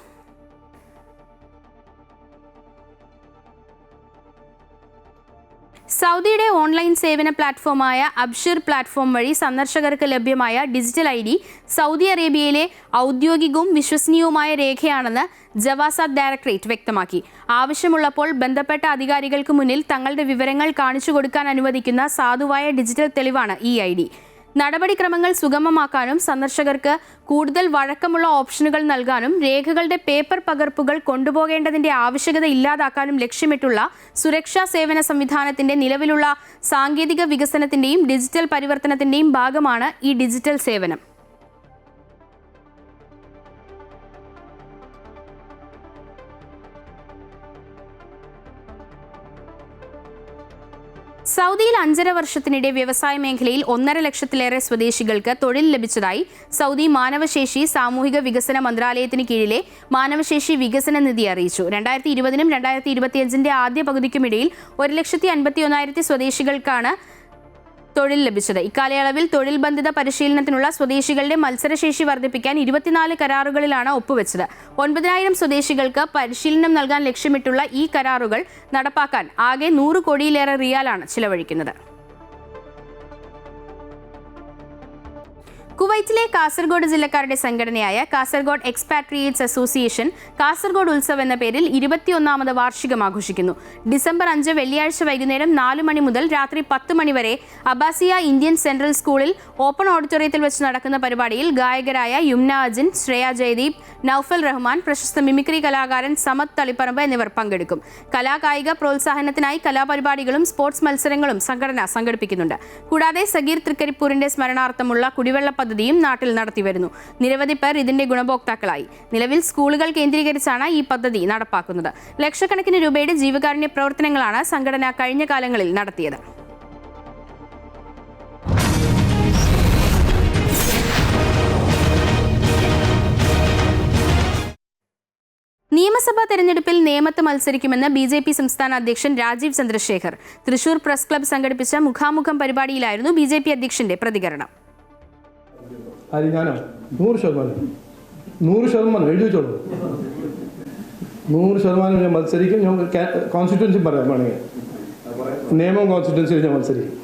സൗദിയുടെ ഓൺലൈൻ സേവന പ്ലാറ്റ്ഫോമായ അബ്ഷിർ പ്ലാറ്റ്ഫോം വഴി സന്ദർശകർക്ക് ലഭ്യമായ ഡിജിറ്റൽ ID സൗദി അറേബ്യയിലെ ഔദ്യോഗികവും വിശ്വസനീയവുമായ രേഖയാണെന്ന് ജവാസാത്ത് ഡയറക്ടറേറ്റ് വ്യക്തമാക്കി. ആവശ്യമുള്ളപ്പോൾ ബന്ധപ്പെട്ട അധികാരികൾക്ക് മുന്നിൽ തങ്ങളുടെ വിവരങ്ങൾ കാണിച്ചു കൊടുക്കാൻ അനുവദിക്കുന്ന സാധുവായ ഡിജിറ്റൽ തെളിവാണ് ഈ ID. നടപടിക്രമങ്ങൾ സുഗമമാക്കാനും സന്ദർശകർക്ക് കൂടുതൽ വഴക്കമുള്ള ഓപ്ഷനുകൾ നൽകാനും രേഖകളുടെ പേപ്പർ പകർപ്പുകൾ കൊണ്ടുപോകേണ്ടതിന്റെ ആവശ്യകത ഇല്ലാതാക്കാനും ലക്ഷ്യമിട്ടുള്ള സുരക്ഷാ സേവന സംവിധാനത്തിന്റെ നിലവിലുള്ള സാങ്കേതിക വികസനത്തിന്റെയും ഡിജിറ്റൽ പരിവർത്തനത്തിന്റെയും ഭാഗമാണ് ഈ ഡിജിറ്റൽ സേവനം. സൗദിയിൽ 5.5 വർഷത്തിനിടെ വ്യവസായ മേഖലയിൽ 1.5 ലക്ഷത്തിലേറെ സ്വദേശികൾക്ക് തൊഴിൽ ലഭിച്ചതായി സൗദി മാനവശേഷി സാമൂഹിക വികസന മന്ത്രാലയത്തിന് കീഴിലെ മാനവശേഷി വികസന നിധി അറിയിച്ചു. 2020 നും 2025 ആദ്യ പകുതിക്കുമിടയിൽ 1,51,000 സ്വദേശികൾക്കാണ് തൊഴിൽ ലഭിച്ചത്. ഇക്കാലയളവിൽ തൊഴിൽ ബന്ധിത പരിശീലനത്തിനുള്ള സ്വദേശികളുടെ മത്സരശേഷി വർദ്ധിപ്പിക്കാൻ 24 കരാറുകളിലാണ് ഒപ്പുവെച്ചത്. 9,000 സ്വദേശികൾക്ക് പരിശീലനം നൽകാൻ ലക്ഷ്യമിട്ടുള്ള ഈ കരാറുകൾ നടപ്പാക്കാൻ ആകെ 100 കോടിയിലേറെ റിയാലാണ് ചിലവഴിക്കുന്നത്. കുവൈറ്റിലെ കാസർഗോഡ് ജില്ലക്കാരുടെ സംഘടനയായ കാസർഗോഡ് എക്സ്പാട്രിയേറ്റ്സ് അസോസിയേഷൻ കാസർഗോഡ് ഉത്സവ് എന്ന പേരിൽ 21ാമത് വാർഷികം ആഘോഷിക്കുന്നു. ഡിസംബർ 5 വെള്ളിയാഴ്ച വൈകുന്നേരം 4 മണി മുതൽ രാത്രി 10 മണി വരെ അബാസിയ ഇന്ത്യൻ സെൻട്രൽ സ്കൂളിൽ ഓപ്പൺ ഓഡിറ്റോറിയത്തിൽ വെച്ച് നടക്കുന്ന പരിപാടിയിൽ ഗായകരായ യുംന അജിൻ, ശ്രേയ ജയദീപ്, നൌഫൽ റഹ്മാൻ, പ്രശസ്ത മിമിക്രി കലാകാരൻ സമത് തളിപ്പറമ്പ് എന്നിവർ പങ്കെടുക്കും. കലാകായിക പ്രോത്സാഹനത്തിനായി കലാപരിപാടികളും സ്പോർട്സ് മത്സരങ്ങളും സംഘടന സംഘടിപ്പിക്കുന്നുണ്ട്. കൂടാതെ സഗീർ തൃക്കരിപ്പൂരിന്റെ സ്മരണാർത്ഥമുള്ള കുടിവെള്ള പദ്ധതിയും നാട്ടിൽ നടത്തിവരുന്നു. നിരവധി പേർ ഇതിന്റെ ഗുണഭോക്താക്കളായി. നിലവിൽ സ്കൂളുകൾ കേന്ദ്രീകരിച്ചാണ് ഈ പദ്ധതി നടപ്പാക്കുന്നത്. ലക്ഷക്കണക്കിന് രൂപയുടെ ജീവകാരുണ്യ പ്രവർത്തനങ്ങളാണ് സംഘടന കഴിഞ്ഞ കാലങ്ങളിൽ നടത്തിയത്. നിയമസഭാ തെരഞ്ഞെടുപ്പിൽ നേമത്ത് മത്സരിക്കുമെന്ന് BJP സംസ്ഥാന അധ്യക്ഷൻ രാജീവ് ചന്ദ്രശേഖർ. തൃശൂർ പ്രസ് ക്ലബ്ബ് സംഘടിപ്പിച്ച മുഖാമുഖം പരിപാടിയിലായിരുന്നു BJP അധ്യക്ഷന്റെ പ്രതികരണം. അത് ഞാനോ 100% എഴുതി വെച്ചോളൂ. 100% ഞാൻ മത്സരിക്കും. ഞാൻ കോൺസ്റ്റിറ്റ്യുവൻസി പറയാൻ വേണമെങ്കിൽ നിയമം കോൺസ്റ്റിറ്റ്യുവൻസിയിൽ ഞാൻ മത്സരിക്കും.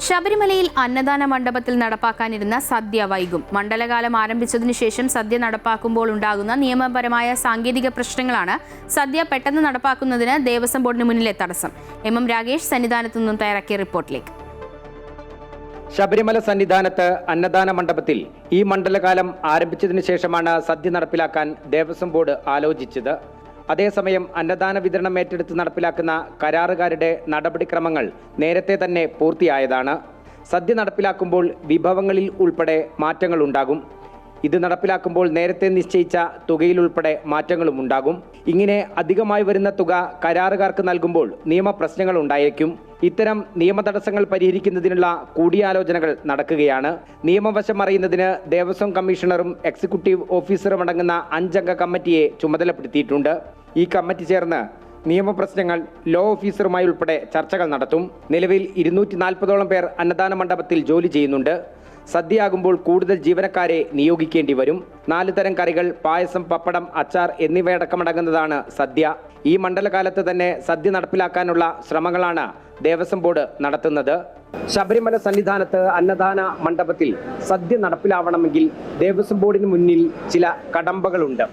ശബരിമലയിൽ അന്നദാന മണ്ഡപത്തിൽ നടപ്പാക്കാനിരുന്ന സദ്യ വൈകും. മണ്ഡലകാലം ആരംഭിച്ചതിനു ശേഷം സദ്യ നടപ്പാക്കുമ്പോൾ ഉണ്ടാകുന്ന നിയമപരമായ സാങ്കേതിക പ്രശ്നങ്ങളാണ് സദ്യ പെട്ടെന്ന് നടപ്പാക്കുന്നതിന് ദേവസ്വം ബോർഡിന് മുന്നിലെ തടസ്സം. MM രാഗേഷ് സന്നിധാനത്തു നിന്നും തയ്യാറാക്കിയ റിപ്പോർട്ടിലേക്ക്. ശബരിമല സന്നിധാനത്ത് അന്നദാന മണ്ഡപത്തിൽ ഈ മണ്ഡലകാലം ആരംഭിച്ചതിനു ശേഷമാണ് സദ്യ നടപ്പിലാക്കാൻ ദേവസ്വം ബോർഡ് ആലോചിച്ചത്. അതേസമയം അന്നദാന വിതരണം ഏറ്റെടുത്ത് നടപ്പിലാക്കുന്ന കരാറുകാരുടെ നടപടിക്രമങ്ങൾ നേരത്തെ തന്നെ പൂർത്തിയായതാണ്. സദ്യ നടപ്പിലാക്കുമ്പോൾ വിഭവങ്ങളിൽ ഉൾപ്പെടെ മാറ്റങ്ങൾ ഉണ്ടാകും. ഇത് നടപ്പിലാക്കുമ്പോൾ നേരത്തെ നിശ്ചയിച്ച തുകയിൽ ഉൾപ്പെടെ മാറ്റങ്ങളും ഉണ്ടാകും. ഇങ്ങനെ അധികമായി വരുന്ന തുക കരാറുകാർക്ക് നൽകുമ്പോൾ നിയമപ്രശ്നങ്ങൾ ഉണ്ടായേക്കും. ഇത്തരം നിയമതടസ്സങ്ങൾ പരിഹരിക്കുന്നതിനുള്ള കൂടിയാലോചനകൾ നടക്കുകയാണ്. നിയമവശം അറിയുന്നതിന് ദേവസ്വം കമ്മീഷണറും എക്സിക്യൂട്ടീവ് ഓഫീസറും അടങ്ങുന്ന 5 അംഗ കമ്മിറ്റിയെ ചുമതലപ്പെടുത്തിയിട്ടുണ്ട്. ഈ കമ്മിറ്റി ചേർന്ന് നിയമപ്രശ്നങ്ങൾ ലോ ഓഫീസറുമായി ഉൾപ്പെടെ ചർച്ചകൾ നടത്തും. നിലവിൽ 240ഓളം പേർ അന്നദാന മണ്ഡപത്തിൽ ജോലി ചെയ്യുന്നുണ്ട്. സദ്യയാകുമ്പോൾ കൂടുതൽ ജീവനക്കാരെ നിയോഗിക്കേണ്ടി വരും. 4 തരം കറികൾ, പായസം, പപ്പടം, അച്ചാർ എന്നിവയടക്കമടങ്ങുന്നതാണ് സദ്യ. ഈ മണ്ഡലകാലത്ത് തന്നെ സദ്യ നടപ്പിലാക്കാനുള്ള ശ്രമങ്ങളാണ് ദേവസ്വം ബോർഡ് നടത്തുന്നത്. ശബരിമല സന്നിധാനത്ത് അന്നദാന മണ്ഡപത്തിൽ സദ്യ നടപ്പിലാവണമെങ്കിൽ ദേവസ്വം ബോർഡിന് മുന്നിൽ ചില കടമ്പകളുണ്ട്.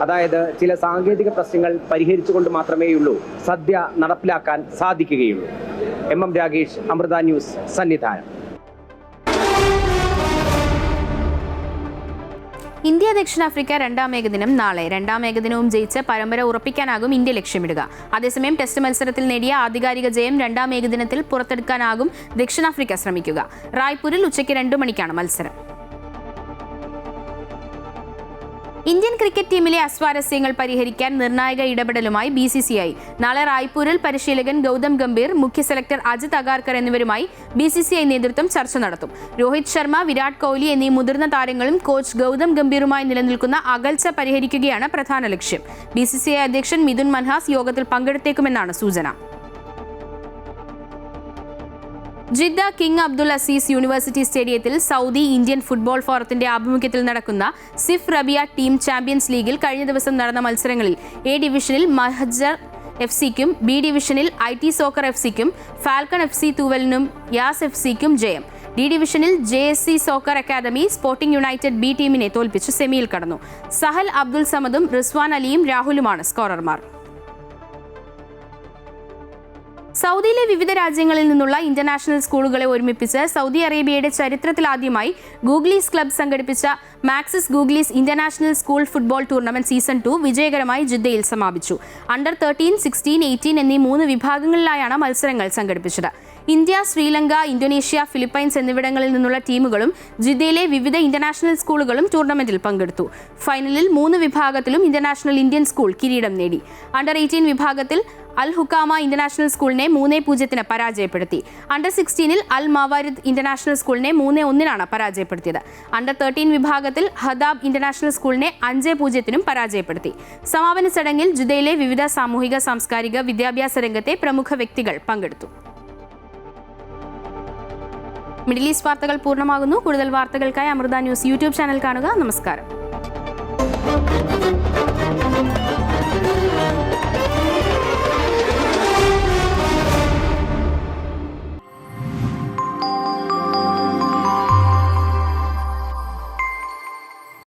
അതായത് ചില സാങ്കേതിക പ്രശ്നങ്ങൾ പരിഹരിച്ചുകൊണ്ട് മാത്രമേയുള്ളൂ സദ്യ നടപ്പിലാക്കാൻ സാധിക്കുകയുള്ളൂ. MM Ragesh, Amrita news, Sannidhanam. India ദക്ഷിണാഫ്രിക്ക രണ്ടാം ഏകദിനം നാളെ. രണ്ടാം ഏകദിനവും ജയിച്ച് പരമ്പര ഉറപ്പിക്കാനാകും ഇന്ത്യ ലക്ഷ്യമിടുക. അതേസമയം ടെസ്റ്റ് മത്സരത്തിൽ നേടിയ ആധികാരിക ജയം രണ്ടാം ഏകദിനത്തിൽ പുറത്തെടുക്കാനാകും ദക്ഷിണാഫ്രിക്ക ശ്രമിക്കുക. റായ്പൂരിൽ ഉച്ചയ്ക്ക് 2 മണിക്കാണ് മത്സരം. ഇന്ത്യൻ ക്രിക്കറ്റ് ടീമിലെ അസ്വാരസ്യങ്ങൾ പരിഹരിക്കാൻ നിർണായക ഇടപെടലുമായി BCCI. നാളെ റായ്പൂരിൽ പരിശീലകൻ ഗൗതം ഗംഭീർ, മുഖ്യ സെലക്ടർ അജിത് അഗാർക്കർ എന്നിവരുമായി BCCI നേതൃത്വം ചർച്ച നടത്തും. രോഹിത് ശർമ്മ, വിരാട് കോഹ്ലി എന്നീ മുതിർന്ന താരങ്ങളും കോച്ച് ഗൗതം ഗംഭീറുമായി നിലനിൽക്കുന്ന അകൽച്ച പരിഹരിക്കുകയാണ് പ്രധാന ലക്ഷ്യം. BCCI അധ്യക്ഷൻ മിഥുൻ മൻഹാസ് യോഗത്തിൽ പങ്കെടുത്തേക്കുമെന്നാണ് സൂചന. Jeddah king Abdul Aziz university സ്റ്റേഡിയത്തിൽ സൗദി ഇന്ത്യൻ ഫുട്ബോൾ ഫോറത്തിന്റെ ആഭിമുഖ്യത്തിൽ നടക്കുന്ന സിഫ് റബിയ ടീം ചാമ്പ്യൻസ് ലീഗിൽ കഴിഞ്ഞ ദിവസം നടന്ന മത്സരങ്ങളിൽ A ഡിവിഷനിൽ മഹജർ FC-ക്കും B ഡിവിഷനിൽ IT സോക്കർ FC-ക്കും ഫാൽക്കൺ FC തൂവലിനും യാസ് FC-ക്കും ജയം. D ഡിവിഷനിൽ JSC soccer academy sporting united B ടീമിനെ തോൽപ്പിച്ച് സെമിയിൽ കടന്നു. സഹൽ അബ്ദുൽ സമദും റിസ്വാൻ അലിയും രാഹുലുമാണ് സ്കോറർമാർ. സൗദിയിലെ വിവിധ രാജ്യങ്ങളിൽ നിന്നുള്ള ഇന്റർനാഷണൽ സ്കൂളുകളെ ഒരുമിപ്പിച്ച് സൗദി അറേബ്യയുടെ ചരിത്രത്തിലാദ്യമായി ഗൂഗ്ലീസ് ക്ലബ്ബ് സംഘടിപ്പിച്ച Maxis Googlies international school football tournament season 2 വിജയകരമായി ജിദ്ദയിൽ സമാപിച്ചു. അണ്ടർ 13, 16, 18 എന്നീ 3 വിഭാഗങ്ങളിലായാണ് മത്സരങ്ങൾ സംഘടിപ്പിച്ചത്. ഇന്ത്യ, ശ്രീലങ്ക, ഇന്തോനേഷ്യ, ഫിലിപ്പൈൻസ് എന്നിവിടങ്ങളിൽ നിന്നുള്ള ടീമുകളും ജിദ്ദയിലെ വിവിധ ഇന്റർനാഷണൽ സ്കൂളുകളും ടൂർണമെന്റിൽ പങ്കെടുത്തു. ഫൈനലിൽ 3 വിഭാഗത്തിലും ഇന്റർനാഷണൽ ഇന്ത്യൻ സ്കൂൾ കിരീടം നേടി. അണ്ടർ 18 വിഭാഗത്തിൽ അൽ ഹുക്കാമ ഇന്റർനാഷണൽ സ്കൂളിനെ 3-0 പരാജയപ്പെടുത്തി. അണ്ടർ 16-ൽ അൽ മവാരിദ് ഇന്റർനാഷണൽ സ്കൂളിനെ 3-1 പരാജയപ്പെടുത്തിയത്. അണ്ടർ 13 വിഭാഗത്തിൽ ഹദാബ് ഇന്റർനാഷണൽ സ്കൂളിനെ 5-0 പരാജയപ്പെടുത്തി. സമാപന ചടങ്ങിൽ ജിദ്ദയിലെ വിവിധ സാമൂഹിക, സാംസ്കാരിക, വിദ്യാഭ്യാസ രംഗത്തെ പ്രമുഖ വ്യക്തികൾ പങ്കെടുത്തു. മിഡിൽ ഈസ്റ്റ് വാർത്തകൾ പൂർണ്ണമാകുന്നു. കൂടുതൽ വാർത്തകൾക്കായി അമൃത ന്യൂസ് യൂട്യൂബ് ചാനൽ കാണുക. നമസ്കാരം.